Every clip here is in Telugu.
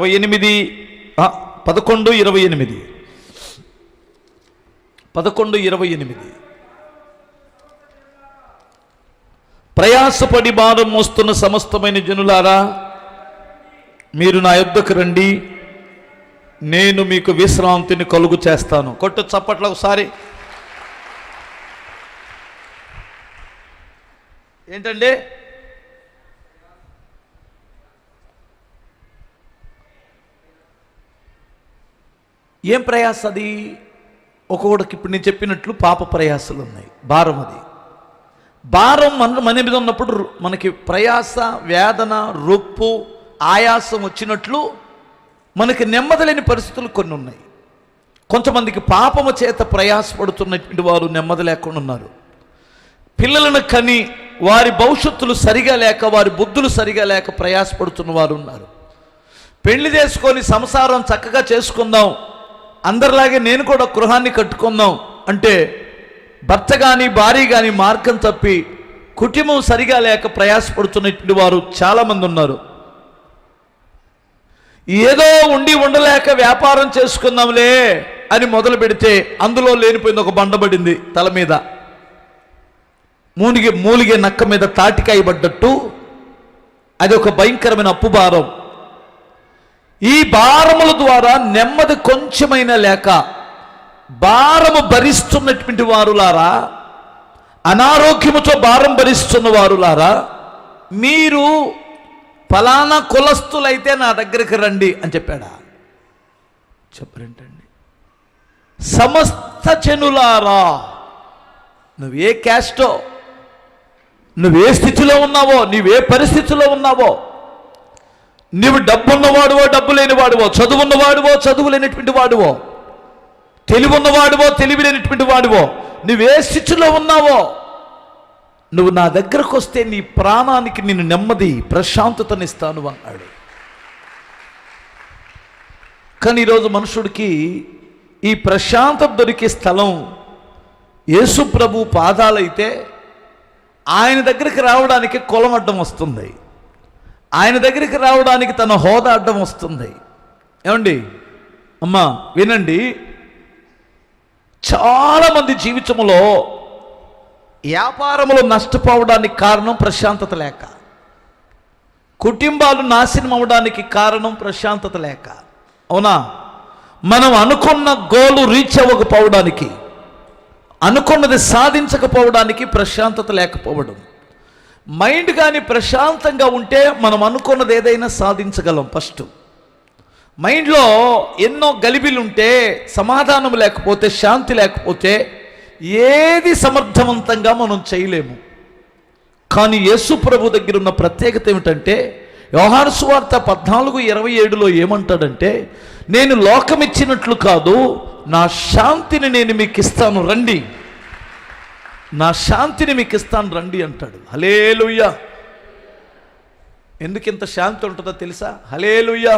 28 11:28 11:28 ప్రయాసపడి భారం మోస్తున్న సమస్తమైన జనులారా, మీరు నా యొద్దకు రండి, నేను మీకు విశ్రాంతిని కలుగు చేస్తాను. కొట్టు చప్పట్లు ఒకసారి. ఏంటండి? ఏం ప్రయాస అది? ఒక్కొక్కడికి ఇప్పుడు నేను చెప్పినట్లు పాప ప్రయాసలు ఉన్నాయి, భారం. అది భారం మన మీద ఉన్నప్పుడు మనకి ప్రయాస, వేదన, రొప్పు, ఆయాసం వచ్చినట్లు మనకి నెమ్మదిలేని పరిస్థితులు కొన్ని ఉన్నాయి. కొంతమందికి పాపము చేత ప్రయాసపడుతున్నటువంటి వారు నెమ్మది లేకుండా ఉన్నారు. పిల్లలను కని వారి భవిష్యత్తులు సరిగా లేక, వారి బుద్ధులు సరిగా లేక ప్రయాసపడుతున్న వారు ఉన్నారు. పెళ్లి చేసుకొని సంసారం చక్కగా చేసుకుందాం, అందరిలాగే నేను కూడా గృహాన్ని కట్టుకుందాం అంటే భర్త కానీ భార్య కానీ మార్గం తప్పి కుటుంబం సరిగా లేక ప్రయాసపడుతున్నటువంటి వారు చాలామంది ఉన్నారు. ఏదో ఉండి ఉండలేక వ్యాపారం చేసుకుందాంలే అని మొదలు పెడితే అందులో లేనిపోయింది ఒక బండబడింది తల మీద, మూలిగే నక్క మీద తాటికాయ పడ్డట్టు. అది ఒక భయంకరమైన అప్పు భారం. ఈ భారముల ద్వారా నెమ్మది కొంచెమైనా లేక భారము భరిస్తున్నటువంటి వారులారా, అనారోగ్యముతో భారం భరిస్తున్న వారులారా, మీరు ఫలానా కులస్తులైతే నా దగ్గరికి రండి అని చెప్పాడా? చెప్పరేంటండి? సమస్త జనులారా, నువ్వే క్యాస్టో, నువ్వే స్థితిలో ఉన్నావో, నువ్వే పరిస్థితిలో ఉన్నావో, నువ్వు డబ్బున్నవాడువో డబ్బు లేనివాడువో, చదువున్నవాడువో చదువు లేనటువంటి వాడువో, తెలివి ఉన్నవాడువో తెలివి లేనటువంటి వాడువో, నువ్వే స్థితిలో ఉన్నావో, నువ్వు నా దగ్గరకు వస్తే నీ ప్రాణానికి నేను నెమ్మది, ప్రశాంతతనిస్తాను అన్నాడు. కానీ ఈరోజు మనుషుడికి ఈ ప్రశాంతత దొరికే స్థలం యేసు ప్రభు పాదాలైతే ఆయన దగ్గరికి రావడానికి కులం అడ్డం వస్తుంది, ఆయన దగ్గరికి రావడానికి తన హోదా అడ్డం వస్తుంది. ఏమండి అమ్మా వినండి, చాలామంది జీవితంలో వ్యాపారంలో నష్టపోవడానికి కారణం ప్రశాంతత లేక, కుటుంబాలు నాశనం అవ్వడానికి కారణం ప్రశాంతత లేక. అవునా? మనం అనుకున్న గోలు రీచ్ అవ్వకపోవడానికి, అనుకున్నది సాధించకపోవడానికి ప్రశాంతత లేకపోవడం. మైండ్ కానీ ప్రశాంతంగా ఉంటే మనం అనుకున్నది ఏదైనా సాధించగలం. ఫస్ట్ మైండ్లో ఎన్నో గలిబిలు ఉంటే, సమాధానం లేకపోతే, శాంతి లేకపోతే ఏది సమర్థవంతంగా మనం చేయలేము. కానీ యేసు ప్రభు దగ్గర ఉన్న ప్రత్యేకత ఏమిటంటే, యోహాను సువార్త 14:27లో ఏమంటాడంటే, నేను లోకమిచ్చినట్లు కాదు, నా శాంతిని నేను మీకు ఇస్తాను రండి, నా శాంతిని మీకు ఇస్తాను రండి అంటాడు. హల్లెలూయా! ఎందుకు ఇంత శాంతి ఉంటుందో తెలుసా? హల్లెలూయా!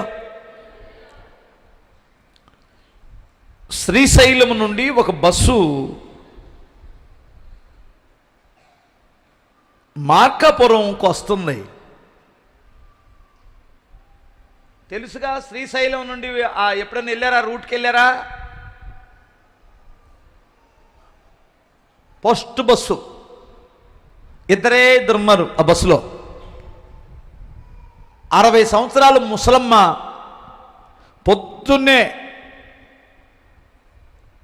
శ్రీశైలం నుండి ఒక బస్సు మార్కాపురంకు వస్తుంది. తెలుసుగా? శ్రీశైలం నుండి ఎప్పుడైనా వెళ్ళారా? రూట్కి వెళ్ళారా? ఫస్ట్ బస్సు, ఇద్దరు ఉన్నారు ఆ బస్సులో. 60 సంవత్సరాలు ముసలమ్మ పొద్దున్నే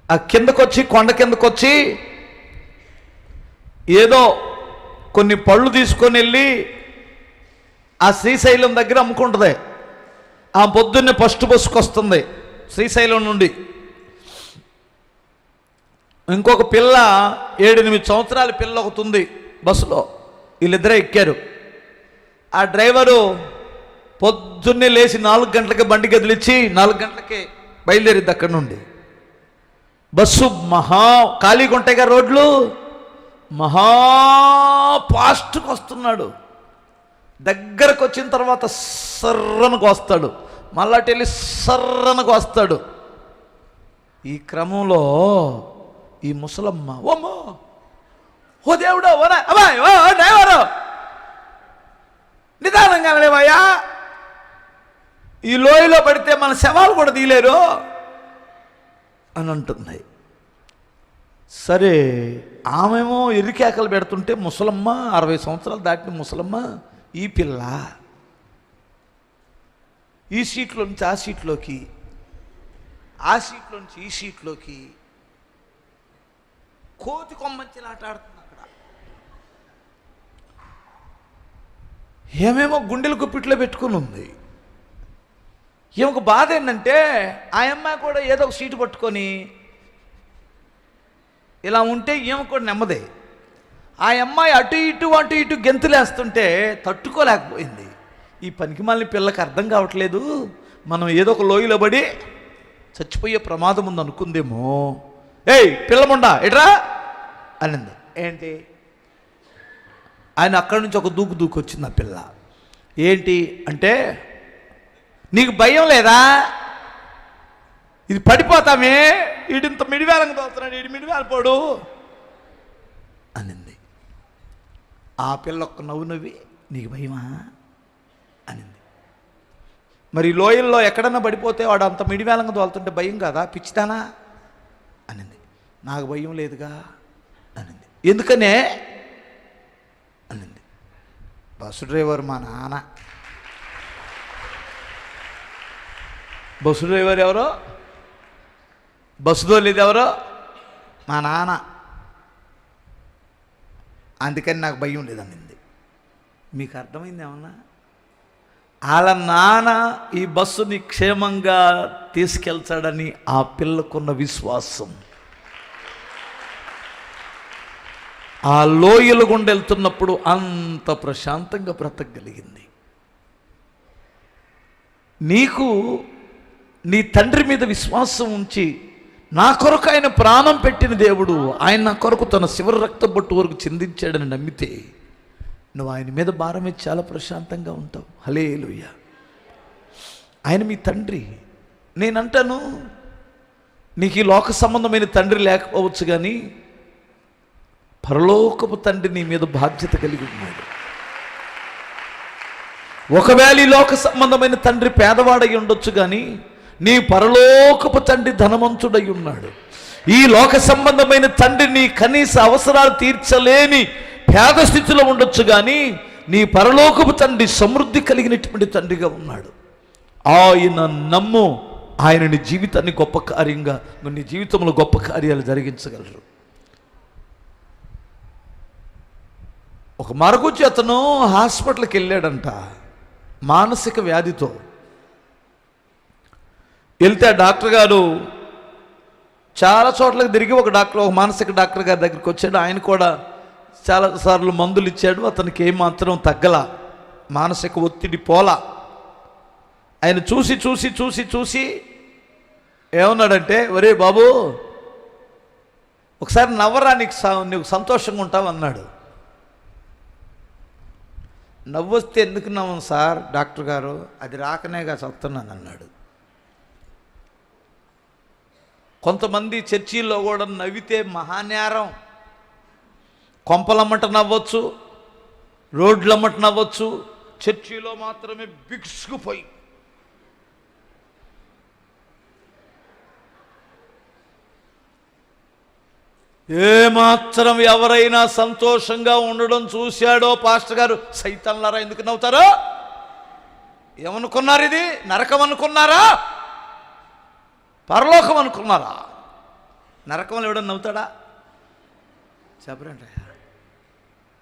ఆ కిందకొచ్చి, కొండ కిందకొచ్చి ఏదో కొన్ని పళ్ళు తీసుకొని వెళ్ళి ఆ శ్రీశైలం దగ్గర అమ్ముకుంటుంది. ఆ పొద్దున్నే ఫస్ట్ బస్సుకు వస్తుంది శ్రీశైలం నుండి. ఇంకొక పిల్ల 7-8 సంవత్సరాల పిల్ల ఒకటి ఉంది బస్సులో. వీళ్ళిద్దరే ఎక్కారు. ఆ డ్రైవరు పొద్దున్నే లేచి 4 గంటలకి బండి కదిలిచ్చి 4 గంటలకి బయలుదేరిద్ది అక్కడి నుండి. బస్సు ఖాళీగా ఉంటాయి కదా రోడ్లు, ఫాస్ట్గా వస్తున్నాడు. దగ్గరకు వచ్చిన తర్వాత సర్రనకు వస్తాడు, మళ్ళా వెళ్ళి సర్రనకు వస్తాడు. ఈ క్రమంలో ఈ ముసలమ్మ, ఓమ్మో, ఓ దేవుడు, అబ్బాయి, ఓ డ్రైవరు, నిదానంగా లేవయ్యా, ఈ లోయలో పడితే మన శవాలు కూడా తీయలేరు అని అంటుంది. సరే, ఆమెమో ఎరికేకలు పెడుతుంటే ముసలమ్మ, 60 సంవత్సరాలు దాటిన ముసలమ్మ, ఈ పిల్ల ఈ సీట్లో నుంచి ఆ సీట్లోకి, ఆ సీట్లో నుంచి ఈ సీట్లోకి కోతి కొమ్మంచిలా ఆట ఆడుతుంది. అక్కడ ఏమేమో గుండెలు గుప్పిట్లో పెట్టుకుని ఉంది. ఈమెకు బాధ ఏంటంటే ఆ అమ్మాయి కూడా ఏదో ఒక సీటు పట్టుకొని ఇలా ఉంటే ఈమె కూడా నెమ్మదే. ఆ అమ్మాయి అటు ఇటు గెంతులేస్తుంటే తట్టుకోలేకపోయింది. ఈ పనికి మళ్ళీ పిల్లకి అర్థం కావట్లేదు, మనం ఏదో ఒక లోయలో పడి చచ్చిపోయే ప్రమాదం ఉంది అనుకుందేమో. ఏయ్ పిల్లముండా ఎట్రా అనింది. ఏంటి? ఆయన అక్కడి నుంచి ఒక దూకు వచ్చింది ఆ పిల్ల. ఏంటి అంటే, నీకు భయం లేదా? ఇది పడిపోతామే, వీడింత మిడివేలంగా తోస్తున్నాడు, వీడి మిడివేలపోడు అనింది. ఆ పిల్ల ఒక్క నవ్వి నీకు భయమా అనింది. మరి లోయల్లో ఎక్కడన్నా పడిపోతే వాడు అంత మిడివేలంగా తోలుతుంటే భయం కదా, పిచ్చిదానా అనింది. నాకు భయం లేదుగా అనింది. ఎందుకనే అనింది. బస్సు డ్రైవర్ మా నాన్న. బస్సు డ్రైవర్ ఎవరో, బస్సు తోలేది ఎవరో? మా నాన్న. అందుకని నాకు భయం లేదనింది. మీకు అర్థమైంది ఏమన్నా? వాళ్ళ నాన్న ఈ బస్సుని క్షేమంగా తీసుకెళ్తాడని ఆ పిల్లకున్న విశ్వాసం. ఆ లోయల గుండా వెళ్తున్నప్పుడు అంత ప్రశాంతంగా బ్రతకగలిగింది. నీకు నీ తండ్రి మీద విశ్వాసం ఉంచి, నా కొరకు ఆయన ప్రాణం పెట్టిన దేవుడు, ఆయన నా కొరకు తన చివరి రక్తబొట్టు వరకు చిందించాడని నమ్మితే నువ్వు ఆయన మీద భారం మీద చాలా ప్రశాంతంగా ఉంటావు. హల్లెలూయా. ఆయన మీ తండ్రి. నేనంటాను, నీకు ఈ లోక సంబంధమైన తండ్రి లేకపోవచ్చు, కానీ పరలోకపు తండ్రి నీ మీద బాధ్యత కలిగి ఉన్నాడు. ఒకవేళ ఈ లోక సంబంధమైన తండ్రి పేదవాడై ఉండొచ్చు, కానీ నీ పరలోకపు తండ్రి ధనవంతుడై ఉన్నాడు. ఈ లోక సంబంధమైన తండ్రి నీ కనీస అవసరాలు తీర్చలేని పేద స్థితిలో ఉండొచ్చు, కానీ నీ పరలోకపు తండ్రి సమృద్ధి కలిగినటువంటి తండ్రిగా ఉన్నాడు. ఆయన నమ్ము, ఆయన నీ జీవితాన్ని గొప్ప కార్యంగా, నీ జీవితంలో గొప్ప కార్యాలు జరిగించగలరు. ఒక మరుగుజ్జు అతను హాస్పిటల్కి వెళ్ళాడంట మానసిక వ్యాధితో. వెళ్తే డాక్టర్ గారు చాలా చోట్లకి తిరిగి ఒక మానసిక డాక్టర్ గారి దగ్గరికి వచ్చాడు. ఆయన కూడా చాలాసార్లు మందులు ఇచ్చాడు. అతనికి ఏమాత్రం తగ్గల, మానసిక ఒత్తిడి పోలా. ఆయన చూసి ఏమన్నాడంటే, ఒరే బాబు ఒకసారి నవ్వరా, నీకు సంతోషంగా ఉంటావు అన్నాడు. నవ్వొస్తే ఎందుకు నవ్వను సార్ డాక్టర్ గారు, అది రాకనేగా చదువుతున్నాను అన్నాడు. కొంతమంది చర్చీల్లో కూడా నవ్వితే మహానేరం. కొంపలమ్మట నవ్వచ్చు, రోడ్లమ్మట నవ్వచ్చు, చర్చీలో మాత్రమే బిగుసుకుపోయి. ఏమాత్రం ఎవరైనా సంతోషంగా ఉండడం చూశాడో పాస్టర్ గారు, సైతాన్లారా ఎందుకు నవ్వుతారో, ఏమనుకున్నారు, ఇది నరకం అనుకున్నారా, పరలోకం అనుకున్నారా? నరకంలో ఎవడన్నా నవ్వుతాడా? చెప్పరంట.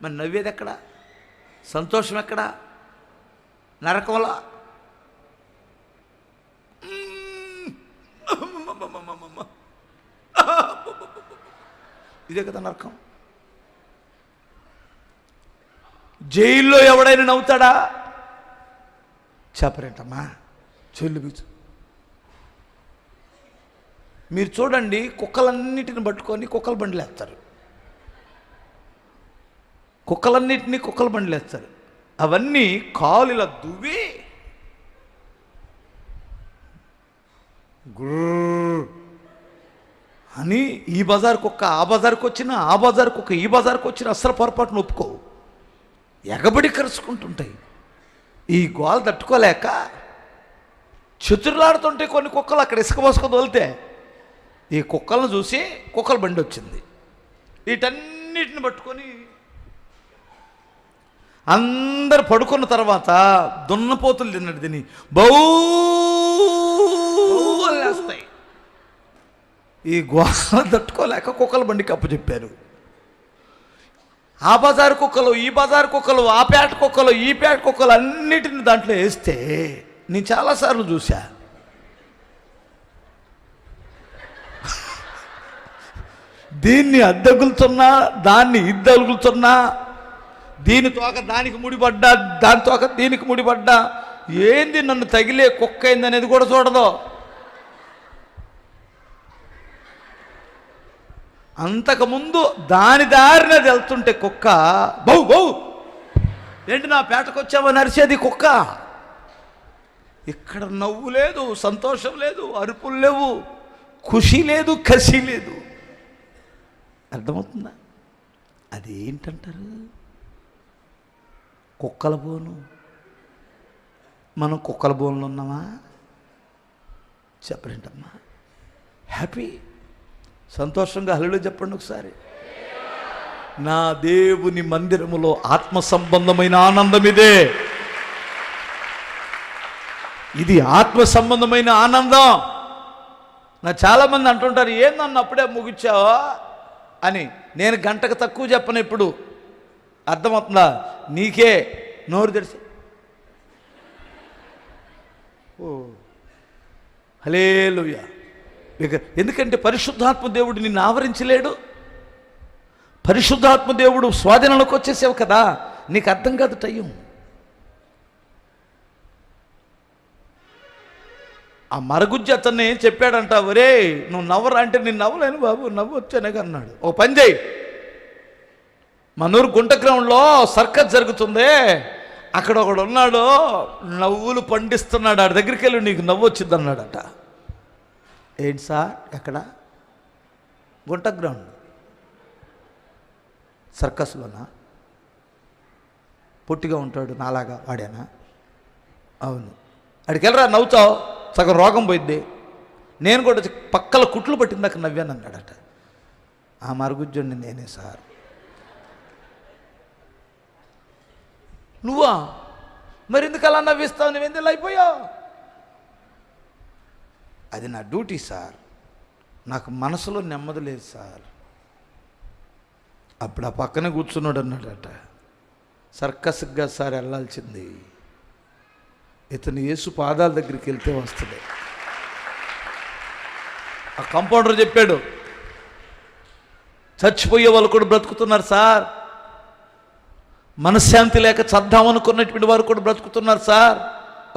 మరి నవ్వేది ఎక్కడ? సంతోషం ఎక్కడ? నరకంలో. ఇదే కదా నరకం. జైల్లో ఎవడైనా నవ్వుతాడా? చెప్పరేంటమ్మా, చెల్లు బీచు. మీరు చూడండి, కుక్కలన్నిటిని పట్టుకొని కుక్కల బండ్లు వేస్తారు. కుక్కలన్నిటినీ కుక్కల బండ్లు వేస్తారు. అవన్నీ కాలు ఇలా దువ్వి గుర్ర అని ఈ బజార్ కుక్క ఆ బజార్కి వచ్చినా, ఆ బజార్ కుక్క ఈ బజార్కి వచ్చినా అస్సలు పొరపాటును ఒప్పుకోవు. ఎగబడి కరుచుకుంటుంటాయి. ఈ గోల తట్టుకోలేక చిత్రులాడుతుంటే కొన్ని కుక్కలు అక్కడ ఇసుక పోసుకొని తోలితే ఈ కుక్కలను చూసి కుక్కల బండి వచ్చింది. వీటన్నిటిని పట్టుకొని అందరు పడుకున్న తర్వాత దున్నపోతులు తిన్నట్టు తిని బౌలేస్తాయి. ఈ గోల తట్టుకోలేక కుక్కల బండికి అప్పచెప్పారు. ఆ బజారు కుక్కలు, ఈ బజారు కుక్కలు, ఆ పేట కుక్కలు, ఈ పేట కుక్కలు అన్నిటిని దాంట్లో వేస్తే నేను చాలాసార్లు చూసా. దీన్ని అద్దగులుతున్నా, దాన్ని ఇద్దగులుతున్నా, దీని తోక దానికి ముడిపడ్డా, దాని తోక దీనికి ముడిపడ్డా, ఏంది నన్ను తగిలే కుక్క అయిందనేది కూడా చూడదు. అంతకుముందు దాని దారిన వెళ్తుంటే కుక్క బౌ బౌ ఏంటి నా పేటకు వచ్చామని అరిచేది కుక్క. ఇక్కడ నవ్వు లేదు, సంతోషం లేదు, అరుపులు లేవు, ఖుషి లేదు, కసి లేదు. అర్థమవుతుందా? అదేంటంటారు? కుక్కల బోను. మనం కుక్కల బోన్లో ఉన్నామా? చెప్పరేంటమ్మా? హ్యాపీ, సంతోషంగా హల్లెలూయా చెప్పండి ఒకసారి. నా దేవుని మందిరములో ఆత్మ సంబంధమైన ఆనందం ఇదే. ఇది ఆత్మ సంబంధమైన ఆనందం. నా చాలామంది అంటుంటారు, ఏందన్న అప్పుడే ముగిచ్చావా అని. నేను గంటకు తక్కువ చెప్పను ఎప్పుడు. అర్థమవుతుందా? నీకే నోరు తెరిచి ఓ హల్లెలూయా. ఎందుకంటే పరిశుద్ధాత్మ దేవుడు నిన్ను ఆవరించలేడు. పరిశుద్ధాత్మ దేవుడు స్వాధీనంలోకి వచ్చేసావు కదా, నీకు అర్థం కాదు టైం. ఆ మరగుజ్జి అతన్ని ఏం చెప్పాడంట, ఒరే నువ్వు నవ్వరా అంటే, నేను నవ్వలేను బాబు, నవ్వు వచ్చానే అన్నాడు. ఒక పని చేయి, మనూరు గుంట గ్రౌండ్లో సర్కస్ జరుగుతుంది, అక్కడ ఒకడు ఉన్నాడు నవ్వులు పండిస్తున్నాడు, ఆడి దగ్గరికి వెళ్ళి నీకు నవ్వు వచ్చింది అన్నాడట. ఏంటి సార్? ఎక్కడ? గుంట గ్రౌండ్ సర్కస్లోనా? పొట్టిగా ఉంటాడు నాలాగా వాడేనా? అవును. అడికి వెళ్ళరా, నవ్వుతావు, సగం రోగం పోయిద్ది. నేను కూడా పక్కల కుట్లు పట్టిందాక నవ్వాను అన్నాడట. ఆ మరుగుజ్జుండి నేనే సార్. నువ్వా? మరి ఎందుకు అలా నవ్విస్తావు? నువ్వెందుకు అయిపోయావు? అది నా డ్యూటీ సార్, నాకు మనసులో నెమ్మది లేదు సార్. అప్పుడు ఆ పక్కనే కూర్చున్నాడు అన్నాడట, సర్కస్గా సార్ వెళ్ళాల్సింది, ఇతను యేసు పాదాల దగ్గరికి వెళ్తే వస్తుంది. ఆ కంపౌండర్ చెప్పాడు, చచ్చిపోయే వాళ్ళు కూడా బ్రతుకుతున్నారు సార్, మనశ్శాంతి లేక చద్దామనుకున్నటువంటి వారు కూడా బ్రతుకుతున్నారు సార్.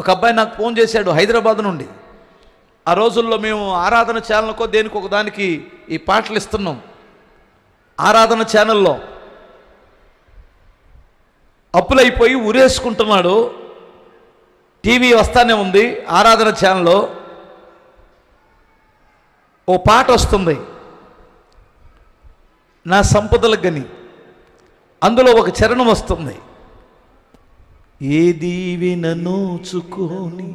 ఒక అబ్బాయి నాకు ఫోన్ చేశాడు హైదరాబాద్ నుండి. ఆ రోజుల్లో మేము ఆరాధన ఛానల్కో దేనికి ఒక దానికి ఈ పాటలు ఇస్తున్నాం. ఆరాధన ఛానల్లో అప్పులైపోయి ఉరేసుకుంటున్నాడు. టీవీ వస్తానే ఉంది, ఆరాధన ఛానల్లో ఓ పాట వస్తుంది, నా సంపదల గని. అందులో ఒక చరణం వస్తుంది, ఏ దీవెన నోచుకోని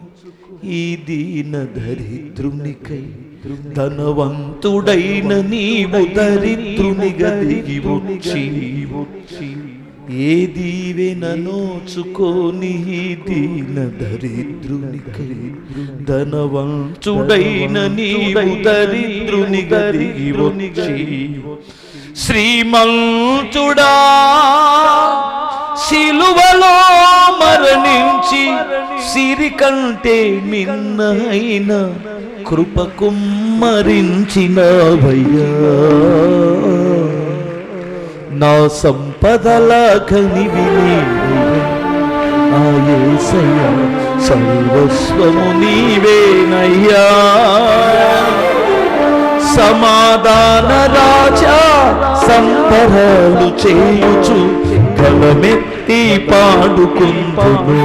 ఈ దీన దరిద్రునికై ధనవంతుడైన నీవు దరిద్రునిగా దిగి వచ్చి, ఏ దీవెన నోచుకోని ఈ దీన దరిద్రునికై ధనవంతుడైన నీవు దరిద్రునిగా దిగి వచ్చి, శ్రీమంతుడా సిలువలో మరణించి సిరి కంటే మిన్నైన కృప కుమ్మరించినవయ్యా, నా సంపదల కనివి నా యేసయ్యా, సర్వస్వము నీవేనయ్యా, సమాధాన రాజా సంబరాలు చేయుచు గలమెత్తి పాడుకుంటును,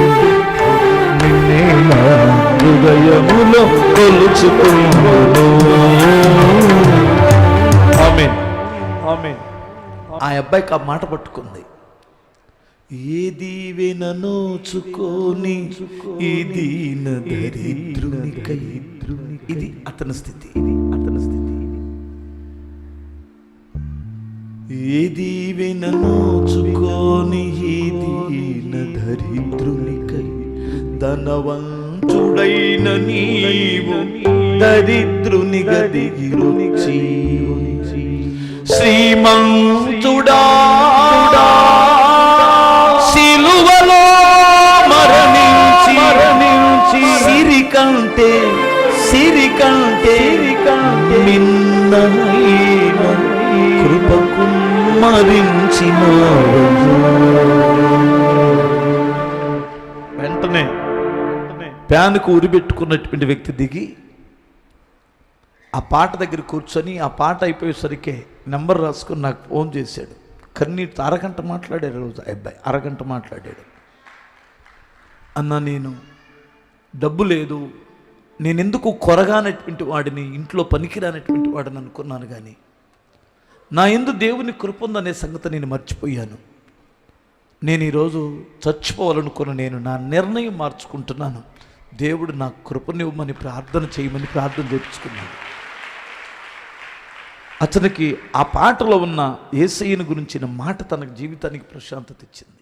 నిన్నే నా హృదయములో కొలుచుకున్నాను. ఆమేన్, ఆమేన్. ఆ అబ్బాయికి ఆ మాట పట్టుకుంది. ఏ దీవెన నోచుకోని ఈ దీన దరిద్రునికై. ఇది అతని స్థితి. ఏ దీవెన నోచుకోని ఈ దీన దరిద్రునికై ధనవంతుడైన నీవు దరిద్రుని గదిగి రుచి శ్రీమంతుడా సిలువలో మరణించి సిరి కంటే మిన్నైన కృపకు మరించిన వెంటనే ప్యాన్కు ఉరిపెట్టుకున్నటువంటి వ్యక్తి దిగి ఆ పాట దగ్గర కూర్చొని ఆ పాట అయిపోయేసరికి నెంబర్ రాసుకొని నాకు ఫోన్ చేశాడు. కన్నీటి అరగంట మాట్లాడాడు. రోజు అబ్బాయి అరగంట మాట్లాడాడు. అన్న, నేను డబ్బు లేదు, నేనెందుకు కొరగానటువంటి వాడిని, ఇంట్లో పనికిరానటువంటి వాడిని అనుకున్నాను, కానీ నా యందు దేవుని కృప ఉందనే సంగతి నేను మర్చిపోయాను. నేను ఈరోజు చచ్చిపోవాలనుకున్న నేను నా నిర్ణయం మార్చుకుంటున్నాను. దేవుడు నా కృపనివ్వమని ప్రార్థన చేయమని ప్రార్థన చేయించుకున్నాను. అతనికి ఆ పాటలో ఉన్న యేసయ్యను గురించిన మాట తన జీవితానికి ప్రశాంతత ఇచ్చింది.